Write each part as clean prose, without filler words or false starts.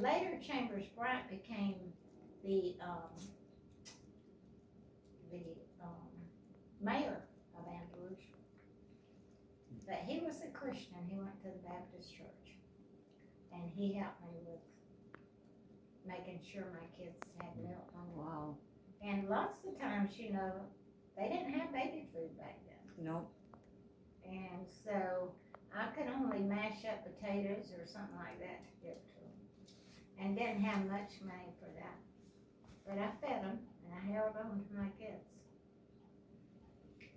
later Chambers Bryant became the the um, mayor of Baton Rouge. But he was a Christian. He went to the Baptist church, and he helped me with making sure my kids had milk on them. Wow. And lots of times, you know, they didn't have baby food back then. Nope. And so I could only mash up potatoes or something like that to give to them. And didn't have much money for that. But I fed them and I held on to my kids.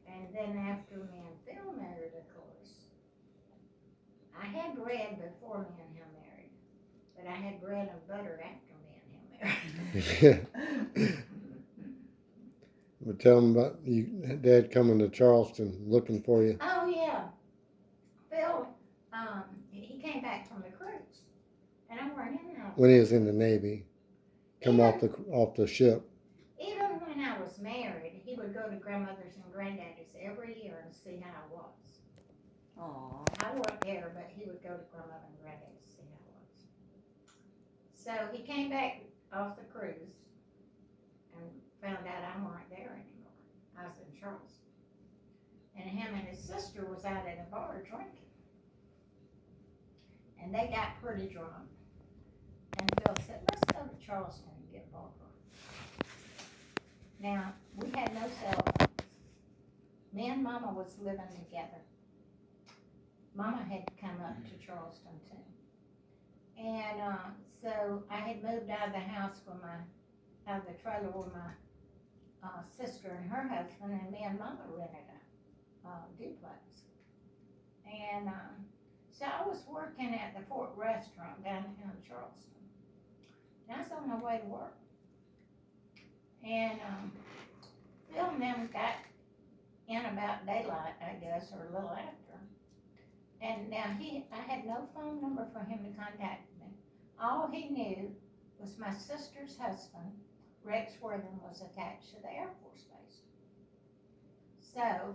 And then after me and Phil married, of course, I had bread before me and him married. But I had bread and butter after me and him married. But tell them about you, Dad coming to Charleston looking for you. Oh yeah, Phil, he came back from the cruise, and I weren't in the house. When he was in the Navy, come off the ship. Even when I was married, he would go to grandmother's and granddaddy's every year and see how I was. Aww. I wasn't there, but he would go to grandmother and granddaddy to see how I was. So he came back off the cruise and found out I weren't there anymore. I was in Charleston. And him and his sister was out at a bar drinking. And they got pretty drunk. And Phil said, let's go to Charleston and get Barbara. Now, we had no cell phones. Me and Mama was living together. Mama had come up to Charleston too. And so I had moved out of the house with out of the trailer with my sister and her husband, and me and Mama rented a duplex. And so I was working at the Fort Restaurant downtown Charleston. And I was on my way to work. And Phil and them got in about daylight, I guess, or a little after. And now I had no phone number for him to contact me. All he knew was my sister's husband, Rex Wortham, was attached to the Air Force Base. So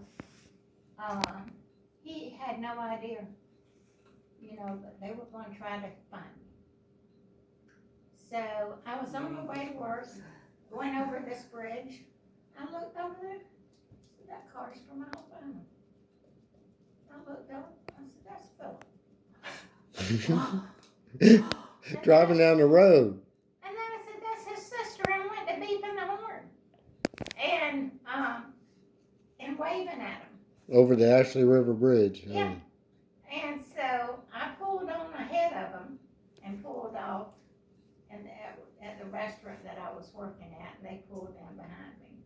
he had no idea, you know, that they were going to try to find me. So I was on my way to work, going over this bridge. I looked over there. I said, that car's from Alabama. I looked over. I said, that's Phil. Driving down the road. And then I said, that's his sister, and went to beeping the horn. And waving at him. Over the Ashley River Bridge. Yeah. And so I pulled on ahead of him and pulled off at the restaurant that I was working at, and they pulled in behind me.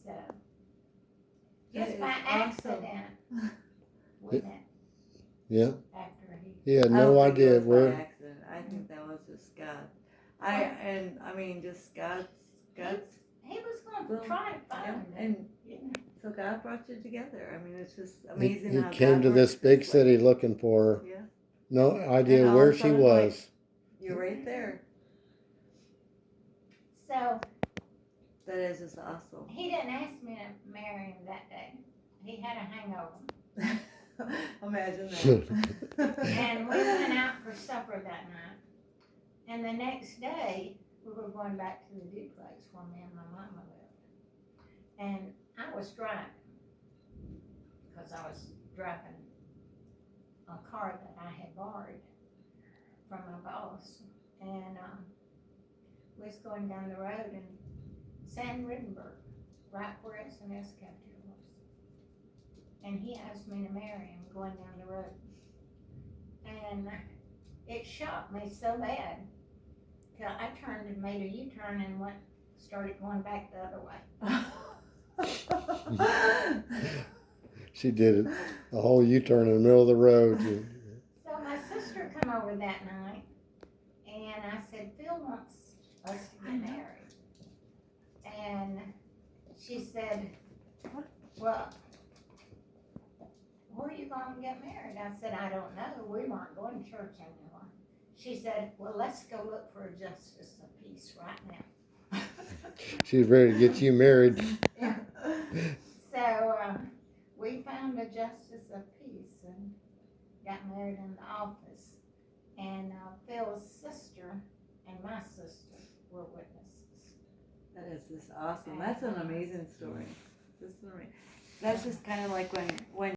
So, just by accident, wasn't it? Yeah. After He had I no don't think it idea was by where. accident. I think that was just God. Just God's. He was going to Well, try to find him. And You know. so God brought you together. I mean, it's just amazing He how came God to works this big way. city looking for her. Yeah. No idea And all where of a she sudden, was. You're right there. So, That is just awesome. he didn't ask me to marry him that day. He had a hangover. Imagine that. And we went out for supper that night. And the next day, we were going back to the duplex where me and my mama lived. And I was driving, because I was driving a car that I had borrowed from my boss. And we was going down the road, and Sam Rittenberg, right where S&S cafeteria was. And he asked me to marry him going down the road. And it shocked me so bad till I turned and made a U-turn and started going back the other way. She did it. A whole U-turn in the middle of the road. So my sister come over that night, and I said, Phil wants us to get married. And she said, well, where are you going to get married? I said, I don't know. We weren't going to church anymore. She said, well, let's go look for a justice of peace right now. She's ready to get you married. Yeah. So we found a justice of peace and got married in the office. And Phil's sister and my sister were witnesses. That is just awesome. That's an amazing story. That's just kind of like when